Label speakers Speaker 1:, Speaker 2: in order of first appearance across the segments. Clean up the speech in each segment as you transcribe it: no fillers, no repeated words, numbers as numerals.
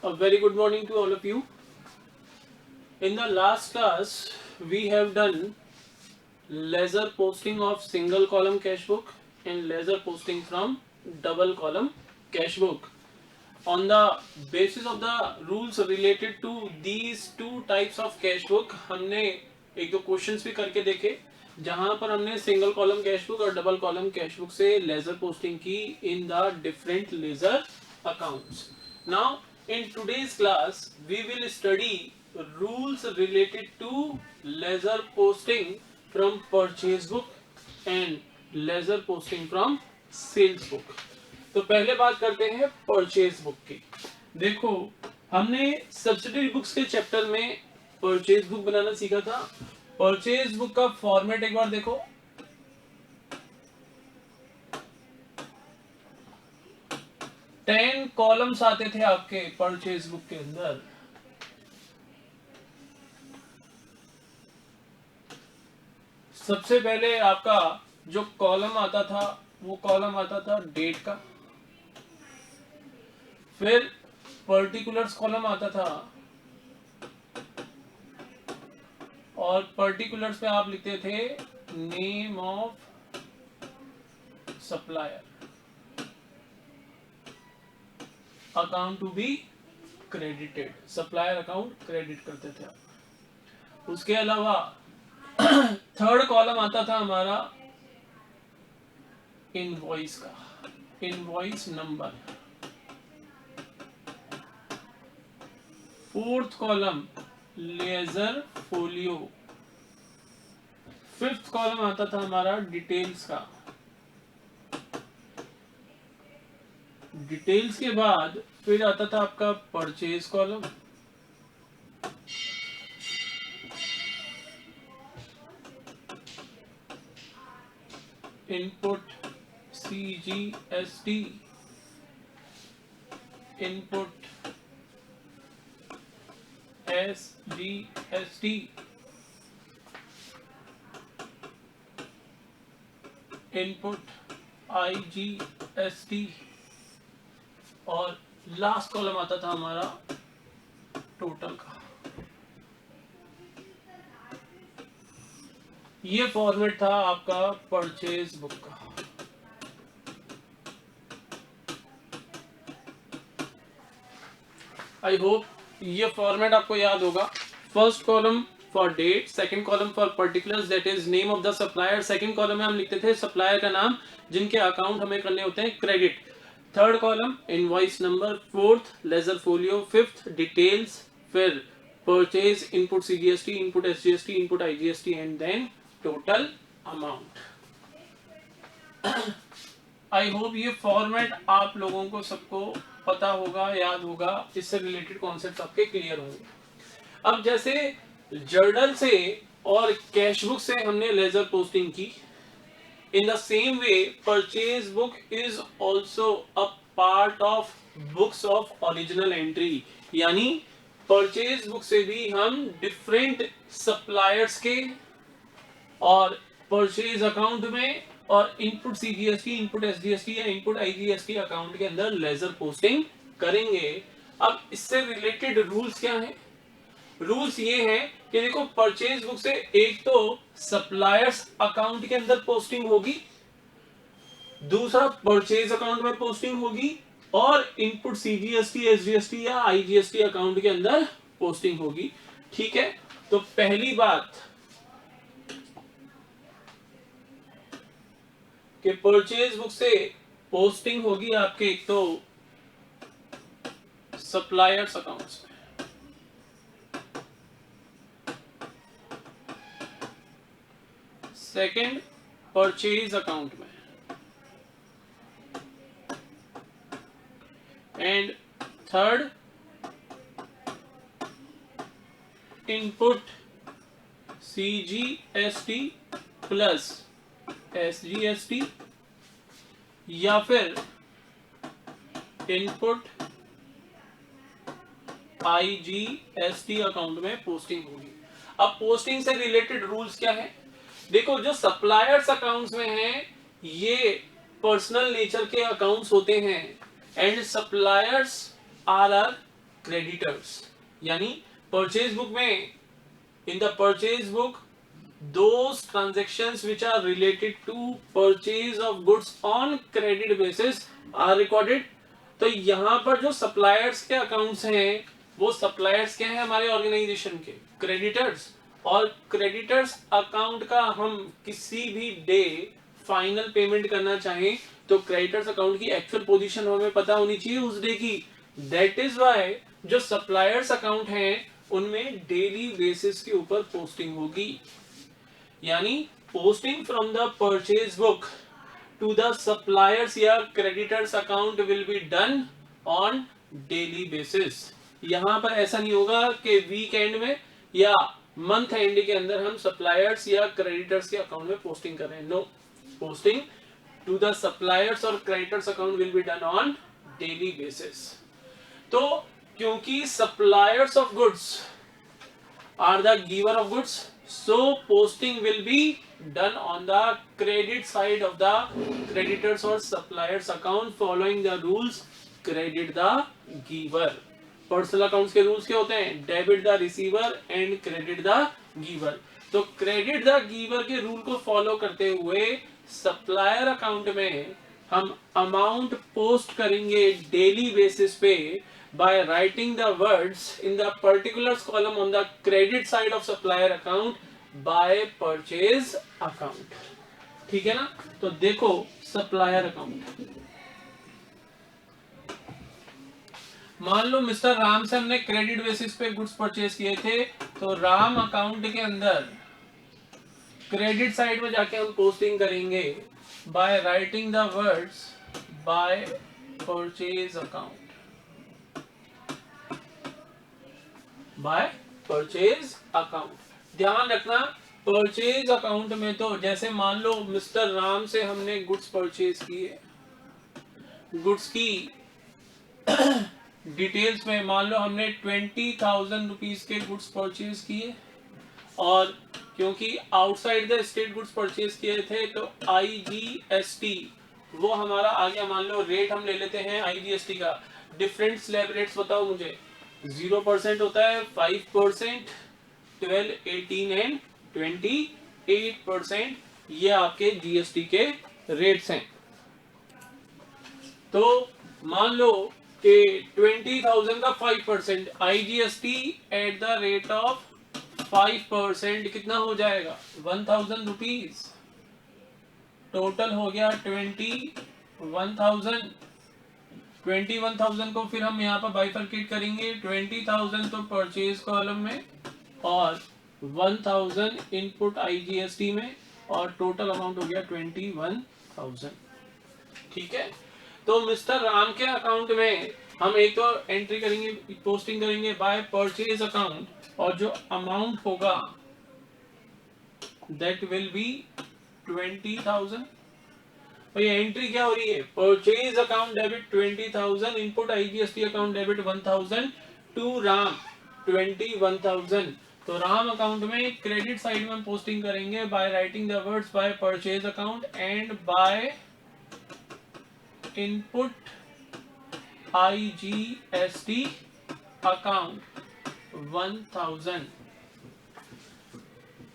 Speaker 1: A very good morning to all of you. In the last class, we have done laser posting of single column cache book and laser posting from double column cache book. On the basis of the rules related to these two types of cache book, हमने एक दो questions भी करके देखे जहां पर हमने single column cash book और डबल कॉलम कैश बुक से लेजर पोस्टिंग की in the different ledger accounts. Now in today's class we will study rules related to laser posting from purchase book and laser posting from sales book. तो पहले बात करते हैं purchase book की. देखो हमने सब्सिडरी बुक्स के चैप्टर में परचेज बुक बनाना सीखा था. परचेज बुक का फॉर्मेट एक बार देखो. टेन कॉलम्स आते थे आपके परचेज बुक के अंदर. सबसे पहले आपका जो कॉलम आता था वो कॉलम आता था डेट का. फिर पर्टिकुलर्स कॉलम आता था और पर्टिकुलर्स में आप लिखते थे name of supplier, account to be credited, supplier account credit करते थे आप. उसके अलावा थर्ड कॉलम आता था हमारा इनवॉइस का, invoice number. Fourth column laser folio. Fifth column आता था हमारा डिटेल्स का. डिटेल्स के बाद फिर आता था आपका purchase column. Input CGST, input SGST, input IGST और लास्ट कॉलम आता था हमारा टोटल का. ये फॉर्मेट था आपका परचेज बुक का. आई होप ये फॉर्मेट आपको याद होगा. First column for date, second column for particulars that is name of the supplier. Second column में हम लिखते थे सप्लायर का नाम जिनके अकाउंट हमें करने होते हैं credit. Third column invoice number. Fourth ledger folio. Fifth details. फिर purchase, input CGST, input SGST, input IGST and then total amount. I hope ये फॉर्मेट आप लोगों को सबको पता होगा, याद होगा. इससे रिलेटेड कॉन्सेप्ट आपके क्लियर होंगे. अब जैसे जर्नल से और कैश बुक से हमने लेजर पोस्टिंग की, in the same way purchase book is also a part of books of original entry. यानी परचेज बुक से भी हम डिफरेंट सप्लायर्स के और परचेज अकाउंट में और इनपुट CGST, इनपुट SGST या इनपुट IGST अकाउंट के अंदर लेजर पोस्टिंग करेंगे. अब इससे रिलेटेड रूल्स क्या हैं? रूल्स ये हैं कि देखो परचेज बुक से एक तो सप्लायर्स अकाउंट के अंदर पोस्टिंग होगी, दूसरा परचेज अकाउंट में पोस्टिंग होगी और इनपुट CGST, SGST या IGST अकाउंट के अंदर पोस्टिंग होगी. ठीक है. तो पहली बात कि परचेज बुक से पोस्टिंग होगी आपके एक तो सप्लायर्स अकाउंट्स में, सेकंड परचेज अकाउंट में and third input CGST plus SGST या फिर इनपुट IGST अकाउंट में पोस्टिंग होगी. अब पोस्टिंग से रिलेटेड रूल्स क्या है? देखो जो सप्लायर्स अकाउंट्स में हैं ये पर्सनल नेचर के अकाउंट्स होते हैं एंड सप्लायर्स आर क्रेडिटर्स, यानी परचेज बुक में, इन the purchase book those transactions which are related to purchase of goods on credit basis are recorded। तो यहाँ पर जो सप्लायर्स के अकाउंट्स हैं वो सप्लायर्स क्या है हमारे ऑर्गेनाइजेशन के, क्रेडिटर्स। और क्रेडिटर्स अकाउंट का हम किसी भी डे फाइनल पेमेंट करना चाहें तो क्रेडिटर्स अकाउंट की एक्चुअल पोजीशन हमें पता होनी चाहिए उस डे की। दैट इज वाई जो सप्लायर्स अकाउंट हैं उनमें डेली बेसिस के ऊपर पोस्टिंग होगी, यानी posting from the purchase book to the suppliers या creditors account will be done on daily basis. यहां पर ऐसा नहीं होगा कि वीकेंड में या मंथ एंड के अंदर हम सप्लायर्स या क्रेडिटर्स के अकाउंट में पोस्टिंग कर रहे हैं। No, posting to the suppliers और creditors account will be done on daily basis. तो क्योंकि suppliers of goods are the giver of goods, so posting will be done on the credit side of the creditors or suppliers account following the rules credit the giver। Personal accounts के rules क्या होते हैं, debit the receiver and credit the giver. तो credit the giver के rule को follow करते हुए supplier account में हम अमाउंट पोस्ट करेंगे डेली बेसिस पे by writing the words in the particulars column on the credit side of supplier account by purchase account। ठीक है ना। तो देखो सप्लायर अकाउंट, मान लो मिस्टर राम से हमने क्रेडिट बेसिस पे गुड्स परचेज किए थे, तो राम अकाउंट के अंदर क्रेडिट साइड में जाके हम पोस्टिंग करेंगे by writing the words by purchase account, bye purchase account. ध्यान रखना परचेज अकाउंट में तो जैसे मान लो मिस्टर राम से हमने गुड्स परचेज किए, गुड्स की डिटेल्स में मान लो हमने 20,000 रुपीज के गुड्स परचेज किए, और क्योंकि outside the state goods purchase किए थे तो IGST वो हमारा आ गया। मान लो रेट हम ले लेते हैं IGST का, डिफरेंट स्लैब रेट्स बताओ मुझे। 0% होता है, 5%, 12, 18 एंड 28%, ये आपके GST के रेट्स हैं। तो मान लो कि 20,000 का 5%, IGST at the rate of 5% कितना हो जाएगा, 1,000 रुपीज। टोटल हो गया 21,000। 21,000 को फिर हम यहाँ पर बाइफरकेट करेंगे, 20,000 तो परचेज कॉलम में और 1,000 इनपुट IGST में, और टोटल अमाउंट हो गया 21,000। ठीक है। तो मिस्टर राम के अकाउंट में हम एक तो एंट्री करेंगे, पोस्टिंग करेंगे बाय परचेज अकाउंट, और जो अमाउंट होगा दैट विल बी 20,000। और ये एंट्री क्या हो रही है, purchase account debit 20,000, input IGST account debit 1,000 to Ram 21,000। तो राम अकाउंट में क्रेडिट साइड में पोस्टिंग करेंगे by writing the words by purchase account and by input IGST account 1,000।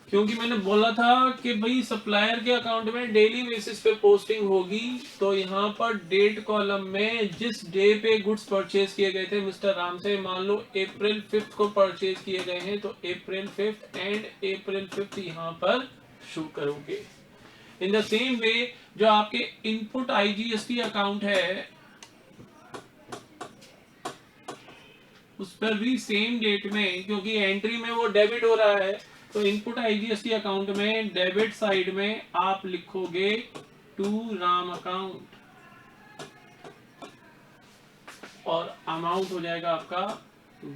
Speaker 1: क्योंकि मैंने बोला था कि भाई सप्लायर के अकाउंट में डेली बेसिस पे पोस्टिंग होगी, तो यहाँ पर डेट कॉलम में जिस डे पे गुड्स परचेज किए गए थे मिस्टर राम से, मान लो April 5 को परचेज किए गए हैं, तो April 5 एंड April 5 यहाँ पर शो करोगे। इन द सेम वे जो आपके इनपुट IGST अकाउंट है उस पर भी सेम डेट में, क्योंकि एंट्री में वो डेबिट हो रहा है, तो इनपुट IGST अकाउंट में डेबिट साइड में आप लिखोगे टू राम अकाउंट, और अमाउंट हो जाएगा आपका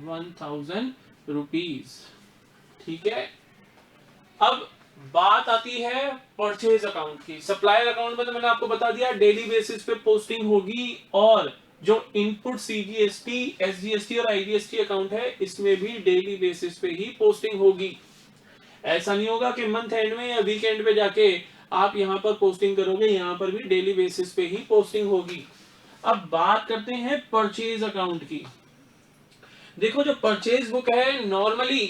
Speaker 1: 1,000 रुपीज। ठीक है। अब बात आती है परचेज अकाउंट की। सप्लायर अकाउंट में तो मैंने आपको बता दिया डेली बेसिस पे पोस्टिंग होगी, और जो इनपुट CGST, SGST और IGST अकाउंट है इसमें भी डेली बेसिस पे ही पोस्टिंग होगी। ऐसा नहीं होगा कि मंथ एंड में या वीकेंड पे जाके आप यहाँ पर पोस्टिंग करोगे, यहाँ पर भी डेली बेसिस पे ही पोस्टिंग होगी। अब बात करते हैं परचेज अकाउंट की। देखो जो परचेज बुक है नॉर्मली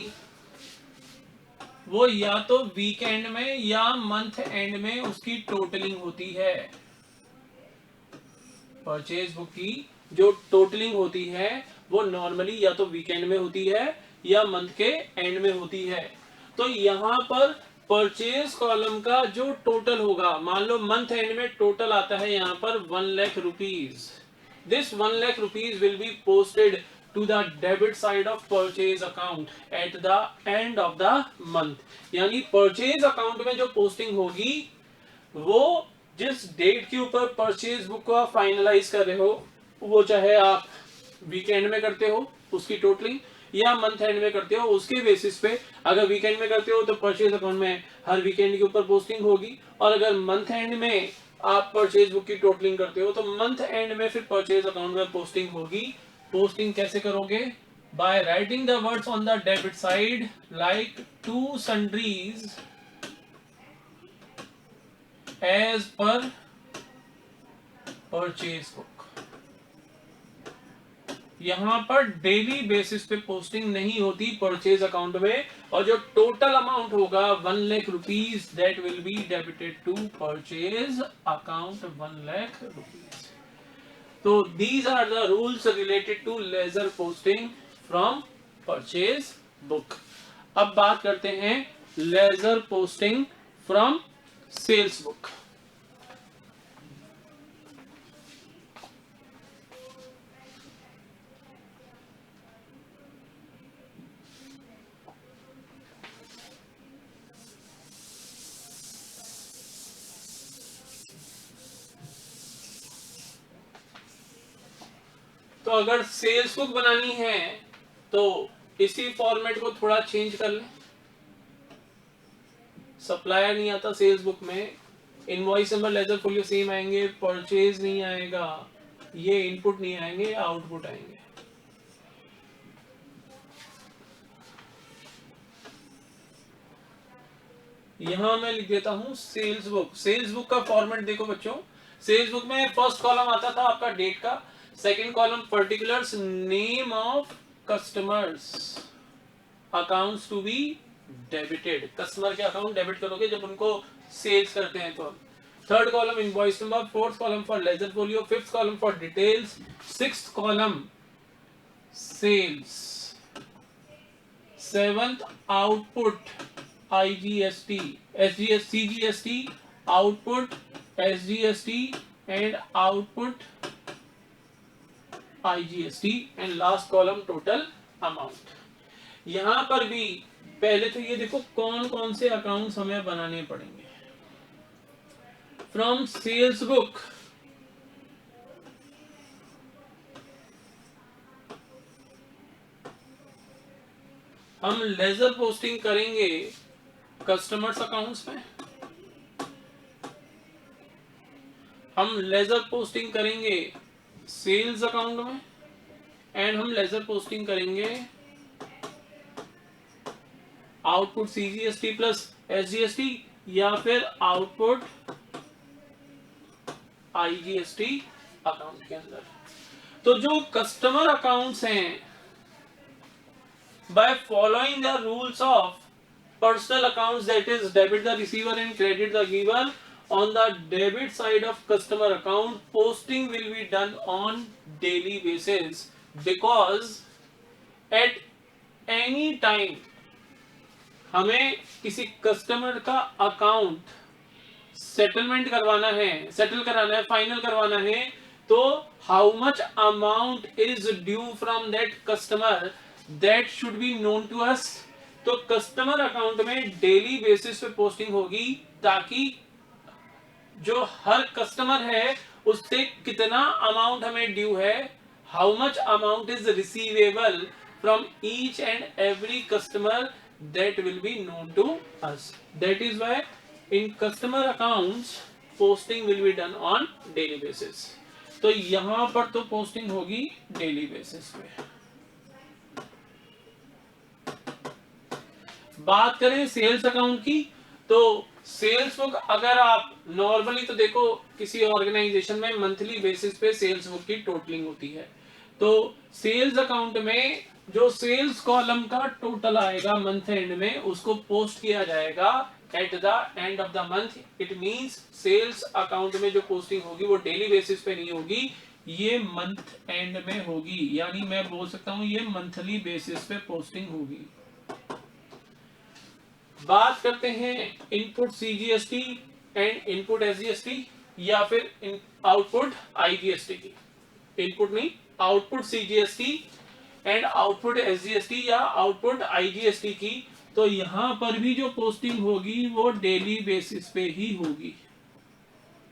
Speaker 1: वो या तो वीकेंड में या मंथ एंड में उसकी टोटलिंग होती है। परचेज बुक की जो टोटलिंग होती है वो नॉर्मली या तो वीकेंड में होती है या मंथ के एंड में होती है। तो यहां पर परचेज कॉलम का जो टोटल होगा, मान लो मंथ एंड में टोटल आता है यहां पर 1,00,000 rupees. This 1,00,000 rupees will be posted to the debit side of purchase account at the end of the month। यानी परचेज अकाउंट में जो पोस्टिंग होगी वो जिस डेट के ऊपर परचेज बुक को आप फाइनलाइज कर रहे हो, वो चाहे आप वीकेंड में करते हो उसकी टोटलिंग या मंथ एंड में करते हो, उसके बेसिस पे अगर वीकेंड में करते हो तो परचेज अकाउंट में हर वीकेंड के ऊपर पोस्टिंग होगी, और अगर मंथ एंड में आप परचेज बुक की टोटलिंग करते हो तो मंथ एंड में फिर परचेज अकाउंट में पोस्टिंग होगी। पोस्टिंग कैसे करोगे? By writing the words on the debit side like to sundries as per purchase book. यहां पर डेली बेसिस पे पोस्टिंग नहीं होती परचेज अकाउंट में, और जो टोटल अमाउंट होगा 1,00,000 rupees that will be debited to purchase account 1,00,000 rupees. तो these are the rules related to ledger posting from purchase book। अब बात करते हैं ledger posting from sales book। तो अगर सेल्स बुक बनानी है तो इसी फॉर्मेट को थोड़ा चेंज कर लें। सप्लायर नहीं आता सेल्स बुक में, invoice number ledger folio same आएंगे, परचेज नहीं आएगा, ये इनपुट नहीं आएंगे, आउटपुट आएंगे। यहां मैं लिख देता हूं सेल्स बुक। सेल्स बुक का फॉर्मेट देखो बच्चों, सेल्स बुक में फर्स्ट कॉलम आता था आपका डेट का, second column particulars name of customers accounts to be debited. Customer के अकाउंट डेबिट करोगे जब उनको सेल्स करते हैं तो। Third column invoice number, fourth column for ledger folio, fifth column for details, sixth column sales, seventh output IGST, SGS, CGST, output SGST and output IGST and last column total amount। यहां पर भी पहले तो ये देखो कौन कौन से अकाउंट्स हमें बनाने पड़ेंगे। फ्रॉम सेल्स बुक हम लेजर पोस्टिंग करेंगे कस्टमर्स अकाउंट्स में, हम लेजर पोस्टिंग करेंगे सेल्स अकाउंट में, एंड हम लेजर पोस्टिंग करेंगे आउटपुट CGST प्लस SGST या फिर आउटपुट IGST अकाउंट के अंदर। तो जो कस्टमर अकाउंट्स हैं, by following the rules of personal accounts, that is debit the receiver and credit the giver, on the debit side of customer account posting will be done on daily basis, because at any time हमें किसी customer का account settlement करवाना है, settle कराना है, final करवाना है, तो how much amount is due from that customer that should be known to us. तो कस्टमर अकाउंट में डेली बेसिस पे पोस्टिंग होगी, ताकि जो हर कस्टमर है उससे कितना अमाउंट हमें ड्यू है, how much amount is receivable from each and every customer, that will be known to us. That is why in customer accounts posting will be done on daily basis. तो यहां पर तो posting होगी daily basis पे। बात करें sales account की, तो सेल्स बुक अगर आप नॉर्मली तो देखो किसी ऑर्गेनाइजेशन में मंथली बेसिस पे सेल्स बुक की टोटलिंग होती है। तो सेल्स अकाउंट में जो सेल्स कॉलम का टोटल आएगा मंथ एंड में उसको पोस्ट किया जाएगा at the end of the month. It means sales account में जो पोस्टिंग होगी वो डेली बेसिस पे नहीं होगी, ये मंथ एंड में होगी, यानी मैं बोल सकता हूं ये मंथली बेसिस पे पोस्टिंग होगी। बात करते हैं input CGST and input SGST या फिर आउटपुट आईजीएसटी की। इनपुट नहीं, output CGST and output SGST या आउटपुट आईजीएसटी की। तो यहां पर भी जो पोस्टिंग होगी वो डेली बेसिस पे ही होगी।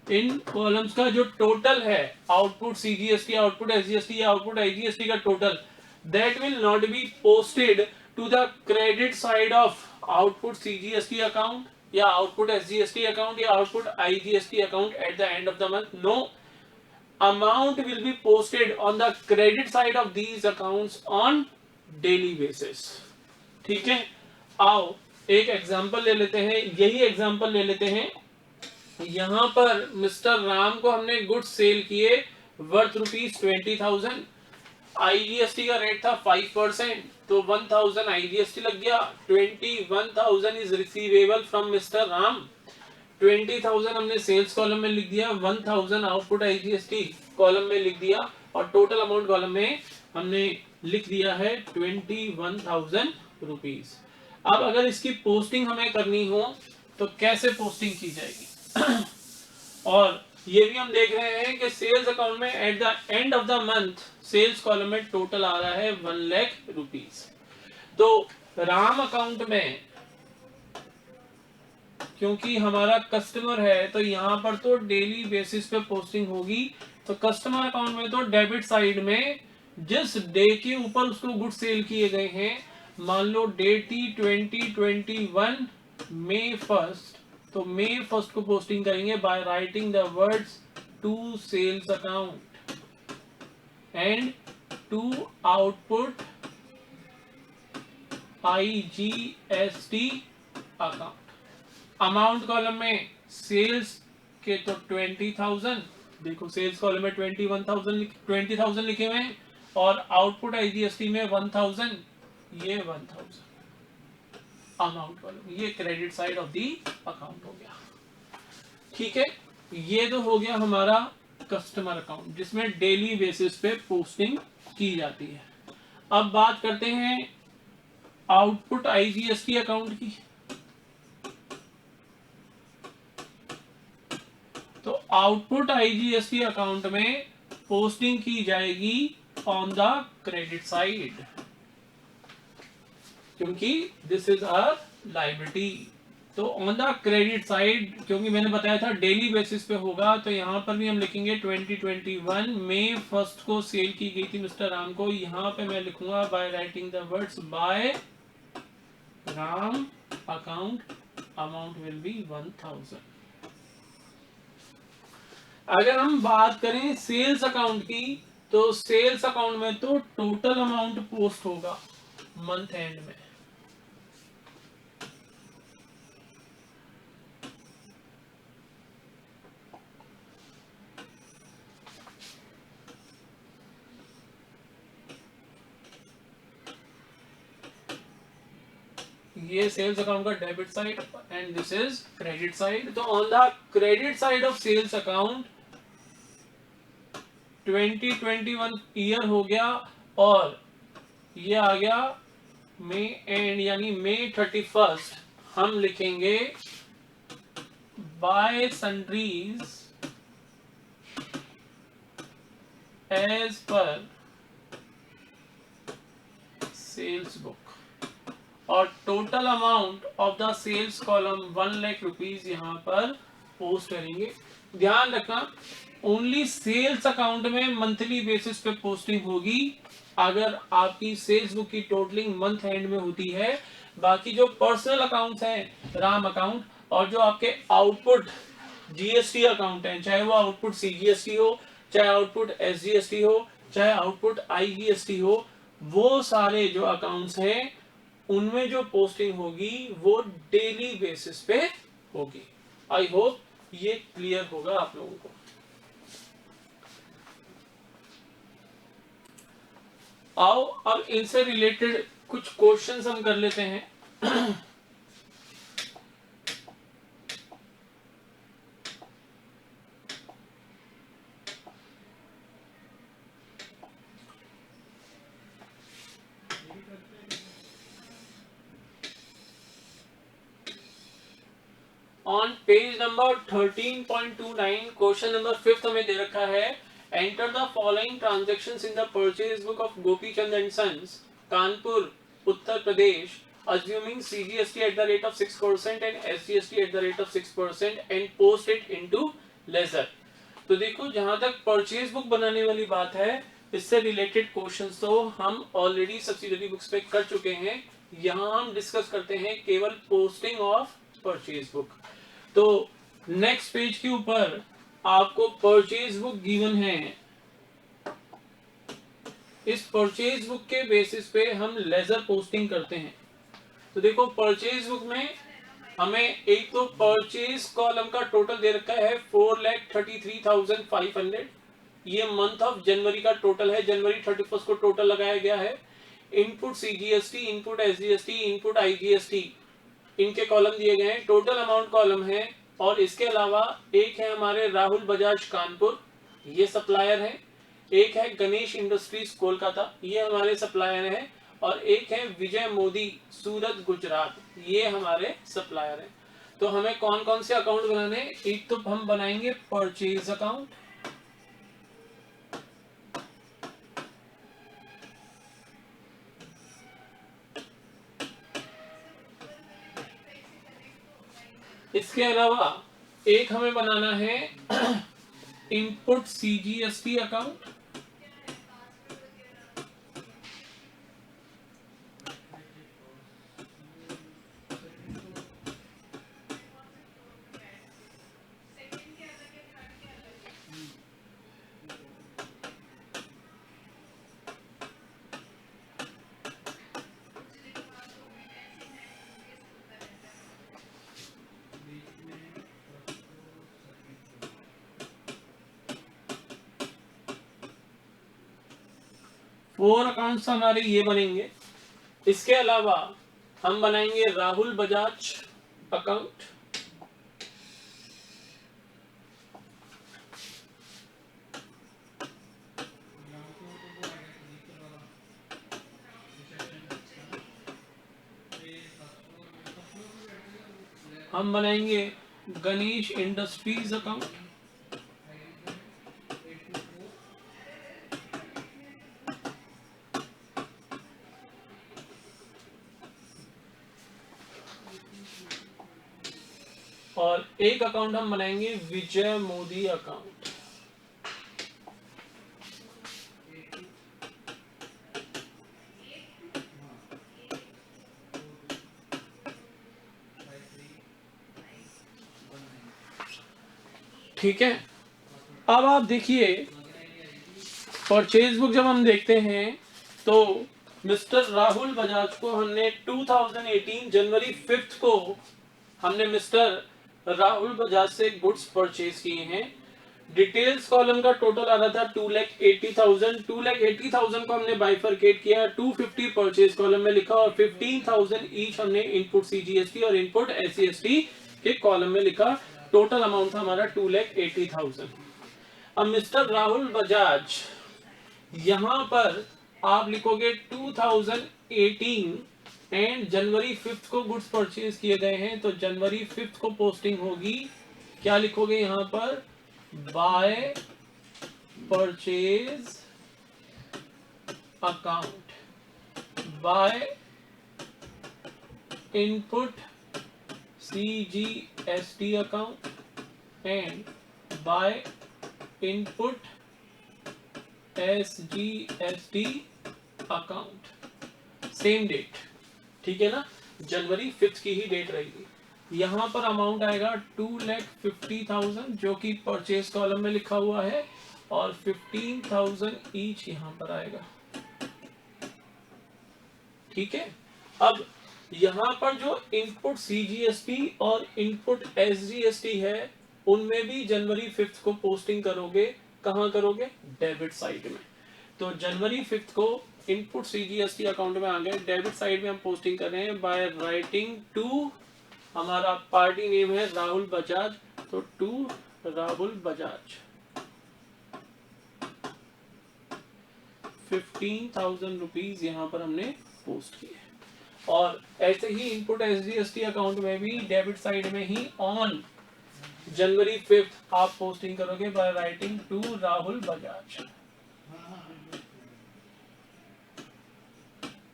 Speaker 1: इन कॉलम्स का जो टोटल है आउटपुट सीजीएसटी, आउटपुट एसजीएसटी या आउटपुट आईजीएसटी का total, that will not be posted to the credit side of output CGST account या आउटपुट एसजीएसटी अकाउंट या output IGST account at the end of the month. No, amount will be posted on the credit side of these accounts on daily basis। ठीक है, आओ एक example ले लेते हैं, यही एग्जांपल ले लेते हैं। यहां पर मिस्टर राम को हमने गुड्स सेल किए वर्थ ₹20,000, आईजीएसटी का रेट था 5%, तो 1000 आईजीएसटी लग गया। 21,000 is receivable from mister Ram. 20,000 हमने सेल्स कॉलम में लिख दिया, 1000 आउटपुट आईजीएसटी कॉलम में लिख दिया और टोटल अमाउंट कॉलम में हमने लिख दिया है 21,000 रुपीज। अब अगर इसकी पोस्टिंग हमें करनी हो तो कैसे पोस्टिंग की जाएगी और ये भी हम देख रहे हैं कि सेल्स अकाउंट में at the end of the month sales column में टोटल आ रहा है 1 लाख रुपीज। तो राम अकाउंट में क्योंकि हमारा कस्टमर है तो यहाँ पर तो डेली बेसिस पे पोस्टिंग होगी। तो कस्टमर अकाउंट में तो डेबिट साइड में जिस डे के ऊपर उसको गुड सेल किए गए हैं, मान लो डेट थी 2021 मई 1, तो मई 1 को पोस्टिंग करेंगे by writing the words to sales account and to output IGST account. Amount column में सेल्स के तो 20,000, देखो सेल्स कॉलम में 20,000 लिखे हुए हैं और आउटपुट आईजीएसटी में 1000, ये 1000 अमाउंट कॉलम, ये credit side of the account हो गया। ठीक है, ये तो हो गया हमारा कस्टमर अकाउंट जिसमें डेली बेसिस पे पोस्टिंग की जाती है। अब बात करते हैं आउटपुट आईजीएसटी अकाउंट की। तो आउटपुट आईजीएसटी अकाउंट में पोस्टिंग की जाएगी ऑन द क्रेडिट साइड, क्योंकि दिस इज अ लायबिलिटी। तो ऑन द क्रेडिट साइड, क्योंकि मैंने बताया था डेली बेसिस पे होगा, तो यहां पर भी हम लिखेंगे 2021 मई 1 को सेल की गई थी मिस्टर राम को। यहां पे मैं लिखूंगा bye writing the words bye Ram account, amount will be 1000। अगर हम बात करें सेल्स अकाउंट की, तो सेल्स अकाउंट में तो टोटल अमाउंट पोस्ट होगा मंथ एंड में। ये सेल्स अकाउंट का debit side and this is credit side. तो on the credit side of sales account 2021 year हो गया और ये आ गया मई एंड यानी मई 31, हम लिखेंगे by sundries as per sales book और total amount of the sales column 1 lakh rupees यहां पर पोस्ट करेंगे। ध्यान रखना, ओनली सेल्स अकाउंट में मंथली बेसिस पे पोस्टिंग होगी अगर आपकी सेल्स बुक की टोटलिंग मंथ एंड में होती है। बाकी जो पर्सनल अकाउंट्स हैं, राम अकाउंट, और जो आपके आउटपुट जीएसटी अकाउंट हैं, चाहे वो आउटपुट सीजीएसटी हो, चाहे आउटपुट एसजीएसटी हो, चाहे आउटपुट आईजीएसटी हो, वो सारे जो अकाउंट्स हैं उनमें जो पोस्टिंग होगी वो डेली बेसिस पे होगी। आई होप ये क्लियर होगा आप लोगों को। आओ अब इनसे रिलेटेड कुछ क्वेश्चंस हम कर लेते हैं। On page number 13.29 question number 5 हमें दे रखा है, enter the following transactions in the purchase book of Gopichand and sons, Kanpur, Uttar Pradesh, assuming CGST at the rate of 6% and SGST at the rate of 6% and post it into ledger। तो देखो जहां तक purchase book बनाने वाली बात है, इससे रिलेटेड क्वेश्चंस तो हम ऑलरेडी सब्सिडरी बुक्स पे कर चुके हैं। यहां हम डिस्कस करते हैं केवल पोस्टिंग ऑफ परचेज बुक। तो नेक्स्ट पेज के ऊपर आपको परचेज बुक गिवन है, इस परचेज बुक के बेसिस पे हम लेजर पोस्टिंग करते हैं। तो देखो परचेज बुक में हमें एक तो परचेज कॉलम का टोटल दे रखा है 4,33,500, ये मंथ ऑफ जनवरी का टोटल है, जनवरी 31 को टोटल लगाया गया है। Input CGST, input SGST, input IGST, इनके कॉलम दिए गए हैं, टोटल अमाउंट कॉलम है। और इसके अलावा एक है हमारे राहुल बजाज कानपुर, ये सप्लायर है, एक है गणेश इंडस्ट्रीज कोलकाता, ये हमारे सप्लायर हैं, और एक है विजय मोदी सूरत गुजरात, ये हमारे सप्लायर हैं। तो हमें कौन कौन से अकाउंट बनाने हैं, एक तो हम बनाएंगे परचेज अकाउंट, इसके अलावा एक हमें बनाना है input CGST account, four accounts हमारे ये बनेंगे। इसके अलावा हम बनाएंगे राहुल बजाज अकाउंट, हम बनाएंगे गणेश इंडस्ट्रीज अकाउंट, और एक अकाउंट हम बनाएंगे विजय मोदी अकाउंट। ठीक है, अब आप देखिए परचेज बुक जब हम देखते हैं तो मिस्टर राहुल बजाज को हमने 2018 जनवरी 5 को हमने मिस्टर राहुल बजाज से गुड्स परचेज किए हैं। डिटेल्स कॉलम का टोटल आ रहा था 2,80,000, 2,80,000 को हमने बाइफरकेट किया, 250 परचेज कॉलम में लिखा और 15,000 ईच हमने इनपुट सीजीएसटी और इनपुट एससीएसटी के कॉलम में लिखा। टोटल अमाउंट था हमारा 2,80,000। अब मिस्टर राहुल बजाज यहां पर आप लिखोगे 2018 एंड जनवरी 5 को गुड्स परचेज किए गए हैं, तो जनवरी 5 को पोस्टिंग होगी, क्या लिखोगे यहां पर, by purchase account, by input CGST account and by input SGST account, same date. ठीक है ना, जनवरी 5 की ही डेट रहेगी। यहां पर अमाउंट आएगा 2,50,000 जो कि परचेज कॉलम में लिखा हुआ है, और 15,000 ईच यहां पर आएगा। ठीक है, अब यहां पर जो इनपुट CGST और इनपुट SGST है, उनमें भी जनवरी 5 को पोस्टिंग करोगे, कहां करोगे, डेबिट साइड में। तो जनवरी 5 को इनपुट CGST अकाउंट में आ गए। डेबिट साइड में हम पोस्टिंग कर रहे हैं बाय राइटिंग टू, हमारा पार्टी नेम है राहुल बजाज, तो टू राहुल बजाज 15,000 रुपीज यहाँ पर हमने पोस्ट किए। और ऐसे ही इनपुट SGST अकाउंट में भी डेबिट साइड में ही ऑन जनवरी 5 आप पोस्टिंग करोगे by writing to Rahul Bajaj,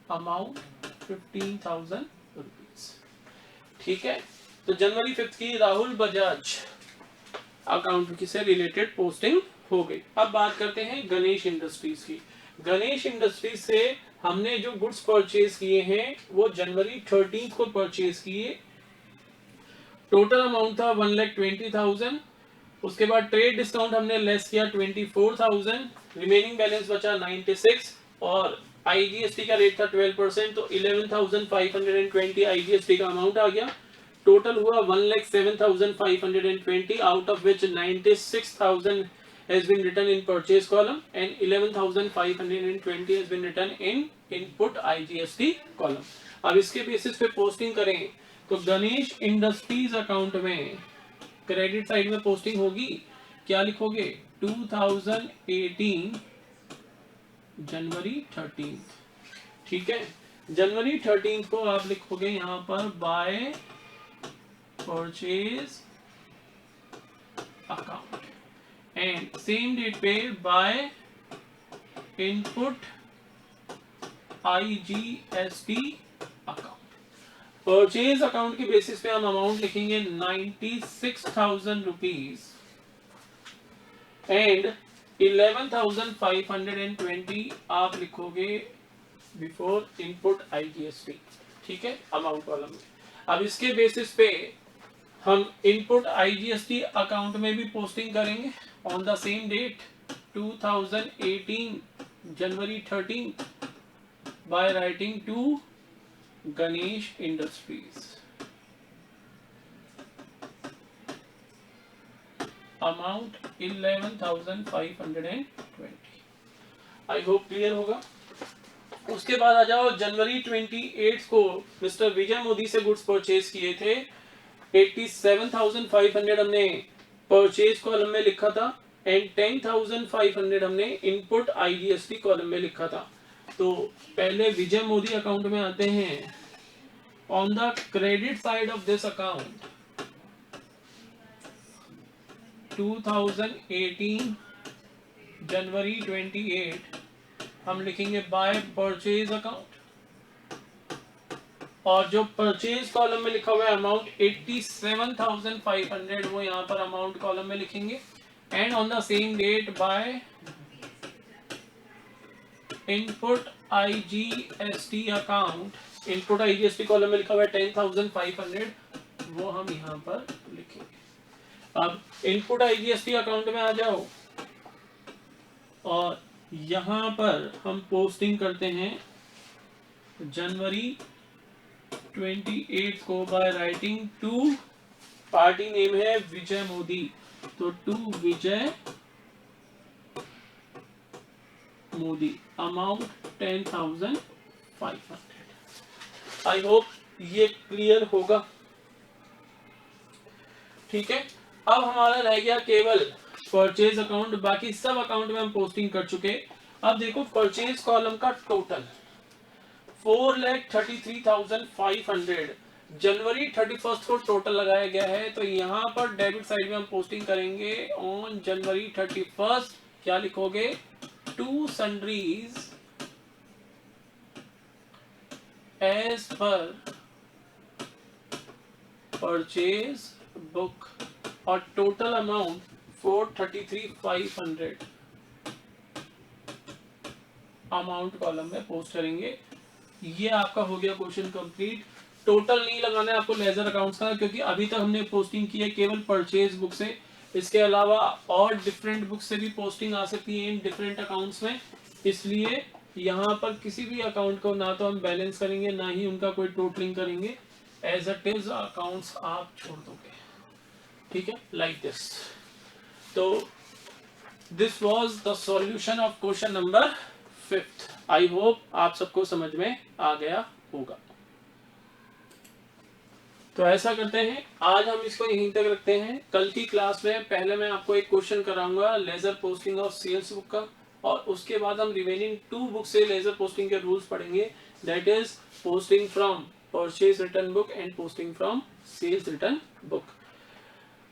Speaker 1: amount 15,000 rupees. ठीक है, तो जनवरी 5 की राहुल बजाज अकाउंट से रिलेटेड पोस्टिंग हो गई। अब बात करते हैं गणेश इंडस्ट्रीज की। गणेश इंडस्ट्रीज से हमने जो गुड्स परचेज किए हैं वो जनवरी 13 को परचेज किए। टोटल अमाउंट था 1,20,000। उसके बाद ट्रेड डिस्काउंट हमने लेस किया 24,000, रिमेनिंग बैलेंस बचा 96 और IGST का रेट था 12%, तो 11,520 IGST का अमाउंट आ गया। टोटल हुआ 1,07,520, out of which 96,000 has been written in purchase column and 11,520 has been written in input IGST column। अब इसके बेसिस पे पोस्टिंग करें तो गणेश इंडस्ट्रीज अकाउंट में क्रेडिट साइड में पोस्टिंग होगी, क्या लिखोगे 2018 जनवरी 13। ठीक है, जनवरी 13 को आप लिखोगे यहाँ पर by purchase account and same date पे by input IGST account. Purchase account के बेसिस पे हम अमाउंट लिखेंगे 96,000 रुपीज एंड 11,520 आप लिखोगे बिफोर इनपुट IGST। ठीक है, अमाउंट कॉलम में। अब इसके बेसिस पे हम इनपुट IGST अकाउंट में भी पोस्टिंग करेंगे on the same date 2018 January 13 by writing to Ganesh industries, amount 11,520। I hope clear होगा। उसके बाद आ जाओ जनवरी 28 को मिस्टर विजय मोदी से गुड्स परचेज किए थे। 87,500 हमने परचेज कॉलम में लिखा था एंड 10,500 हमने इनपुट IGST कॉलम में लिखा था। तो पहले विजय मोदी अकाउंट में आते हैं। On the credit side of this account 2018 जनवरी 28 हम लिखेंगे बाय परचेज अकाउंट और जो परचेज कॉलम में लिखा हुआ है अमाउंट 87,500 वो यहाँ पर अमाउंट कॉलम में लिखेंगे and on the same date by input IGST account, input IGST column में लिखा हुआ है 10,500 वो हम यहाँ पर लिखेंगे। अब इनपुट IGST अकाउंट में आ जाओ और यहाँ पर हम पोस्टिंग करते हैं जनवरी 28 को by writing to, party name है विजय मोदी, तो to Vijay Modi, amount 10,500। I hope ये क्लियर होगा। ठीक है, अब हमारा रह गया केवल परचेज अकाउंट, बाकी सब अकाउंट में हम पोस्टिंग कर चुके। अब देखो परचेज कॉलम का टोटल 4,33,500 जनवरी 31 को टोटल लगाया गया है। तो यहाँ पर डेबिट साइड में हम पोस्टिंग करेंगे ऑन जनवरी 31। क्या लिखोगे to sundries as per purchase book और टोटल अमाउंट 433,500 अमाउंट कॉलम में पोस्ट करेंगे। ये आपका हो गया क्वेश्चन कंप्लीट। टोटल नहीं लगाना है आपको लेजर अकाउंट्स का, क्योंकि अभी तक हमने पोस्टिंग की है केवल परचेज बुक से। इसके अलावा और डिफरेंट बुक से भी पोस्टिंग आ सकती है इन डिफरेंट अकाउंट्स में, इसलिए यहाँ पर किसी भी अकाउंट को ना तो हम बैलेंस करेंगे ना ही उनका कोई टोटलिंग करेंगे। एज इट इज अकाउंट्स आप छोड़ दोगे। ठीक है, लाइक दिस। तो this was the solution of question number 5th। I hope आप सबको समझ में आ गया होगा। तो ऐसा करते हैं, आज हम इसको यहीं तक रखते हैं। कल की क्लास में पहले मैं आपको एक क्वेश्चन कराऊंगा ledger posting of sales book का, और उसके बाद हम रिमेनिंग 2 बुक से लेजर पोस्टिंग के रूल्स पढ़ेंगे, that is posting from purchase return book and posting from sales return book.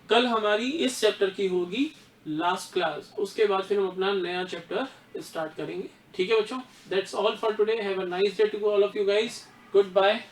Speaker 1: कल हमारी इस चैप्टर की होगी लास्ट क्लास, उसके बाद फिर हम अपना नया चैप्टर स्टार्ट करेंगे। ठीक है बच्चों, that's all for today. Have a nice day to all of you guys. Good bye.